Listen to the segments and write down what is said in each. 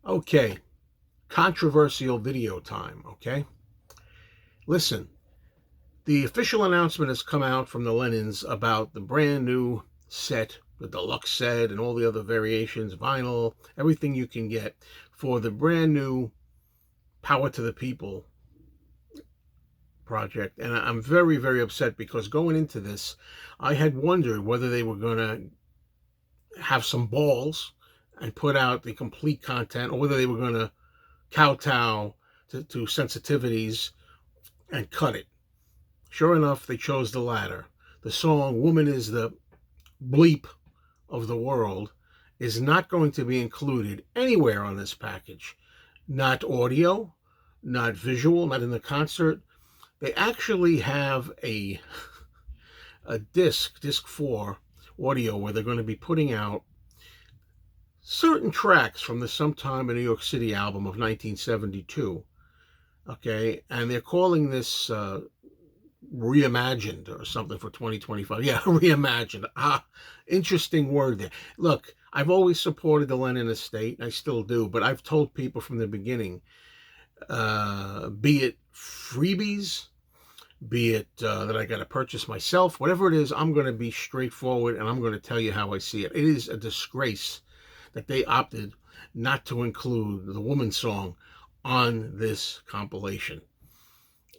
Okay, controversial video time, okay? Listen, the official announcement has come out from the Lennons about the brand new set, the Deluxe set, and all the other variations, vinyl, everything you can get for the brand new Power to the People project. And I'm very, very upset because going into this, I had wondered whether they were going to have some balls and put out the complete content or whether they were going to kowtow to sensitivities and cut it. Sure enough, they chose the latter. The song Woman is the Bleep of the World is not going to be included anywhere on this package. Not audio, not visual, not in the concert. They actually have a disc 4 audio, where they're going to be putting out certain tracks from the Sometime in New York City album of 1972. Okay, and they're calling this reimagined or something for 2025. Yeah, reimagined. Interesting word there. Look, I've always supported the Lennon estate, and I still do, but I've told people from the beginning, be it freebies, be it that I got to purchase myself, whatever it is, I'm going to be straightforward and I'm going to tell you how I see it. It is a disgrace that they opted not to include the Woman song on this compilation.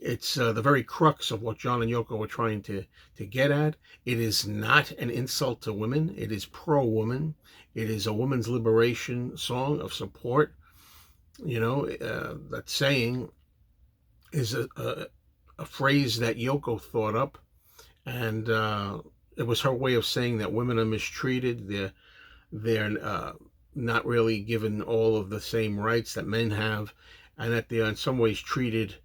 It's the very crux of what John and Yoko were trying to get at. It is not an insult to women. It is pro-woman. It is a woman's liberation song of support. You know, that saying is a phrase that Yoko thought up, and it was her way of saying that women are mistreated. They're not really given all of the same rights that men have, and that they are in some ways treated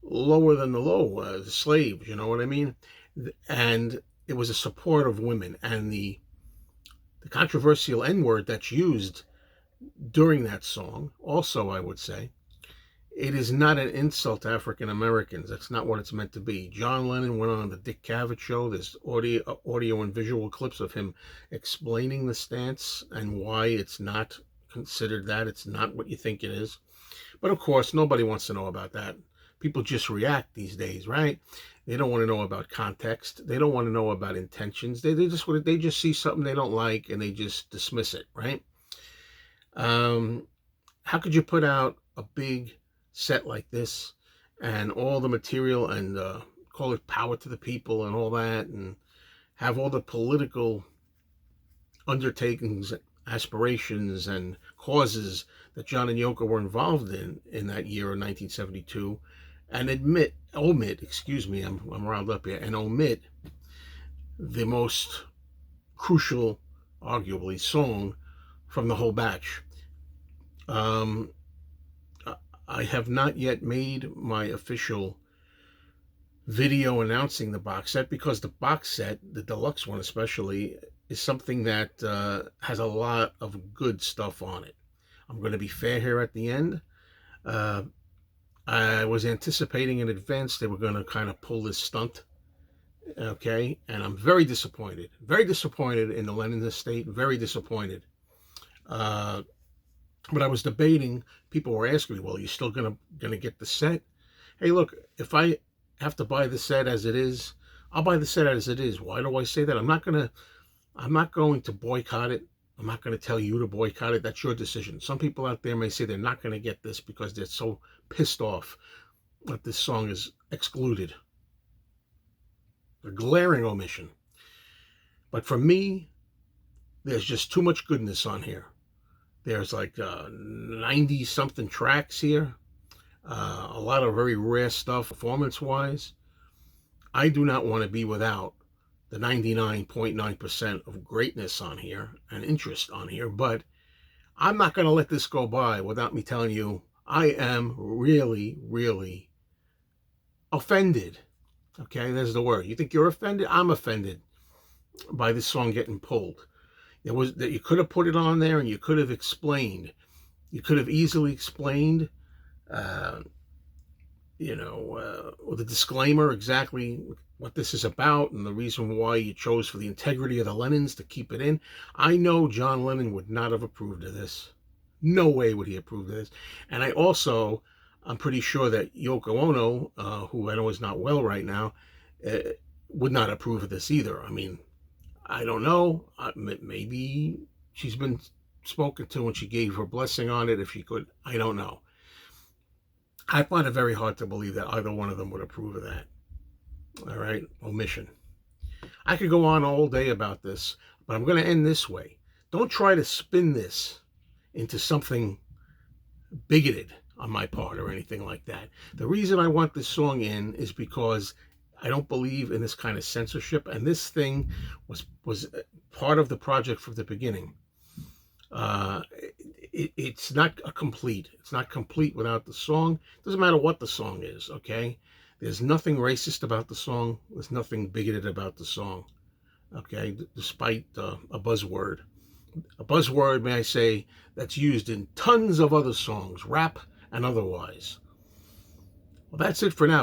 lower than the low, the slaves, you know what I mean? And it was a support of women, and the controversial N-word that's used during that song, also, I would say, it is not an insult to African Americans. That's not what it's meant to be. John Lennon went on the Dick Cavett show. There's audio and visual clips of him explaining the stance and why it's not considered that. It's not what you think it is. But of course, nobody wants to know about that. People just react these days, right? They don't want to know about context. They don't want to know about intentions. They just see something they don't like and they just dismiss it, right? How could you put out a big set like this and all the material and call it Power to the People and all that, and have all the political undertakings, aspirations, and causes that John and Yoko were involved in that year of 1972, and omit, excuse me, I'm riled up here, and omit the most crucial, arguably, song from the whole batch. I have not yet made my official video announcing the box set, because the box set, the deluxe one especially, is something that has a lot of good stuff on it. I'm going to be fair here at the end. I was anticipating in advance they were going to kind of pull this stunt, okay? And I'm very disappointed in the Lennon estate, very disappointed. But I was debating, people were asking me, well, are you still gonna get the set? Hey, look, if I have to buy the set as it is, I'll buy the set as it is. Why do I say that? I'm not going to boycott it. I'm not going to tell you to boycott it. That's your decision. Some people out there may say they're not going to get this because they're so pissed off that this song is excluded. A glaring omission. But for me, there's just too much goodness on here. There's like 90 something tracks here. A lot of very rare stuff performance-wise. I do not want to be without the 99.9% of greatness on here and interest on here, but I'm not going to let this go by without me telling you I am really, really offended. Okay, there's the word. You think you're offended? I'm offended by this song getting pulled. It was that you could have put it on there and you could have explained. You could have easily explained, with a disclaimer exactly what this is about and the reason why you chose for the integrity of the Lennons to keep it in. I know John Lennon would not have approved of this. No way would he approve of this. And I'm pretty sure that Yoko Ono, who I know is not well right now, uh, would not approve of this either. I mean, I don't know. Maybe she's been spoken to and she gave her blessing on it if she could. I don't know. I find it very hard to believe that either one of them would approve of that. All right, omission. I could go on all day about this, but I'm going to end this way. Don't try to spin this into something bigoted on my part or anything like that. The reason I want this song in is because I don't believe in this kind of censorship, and this thing was part of the project from the beginning. It's not a complete. It's not complete without the song. Doesn't matter what the song is, okay? There's nothing racist about the song. There's nothing bigoted about the song, okay? Despite a buzzword. A buzzword, may I say, that's used in tons of other songs, rap and otherwise. Well, that's it for now.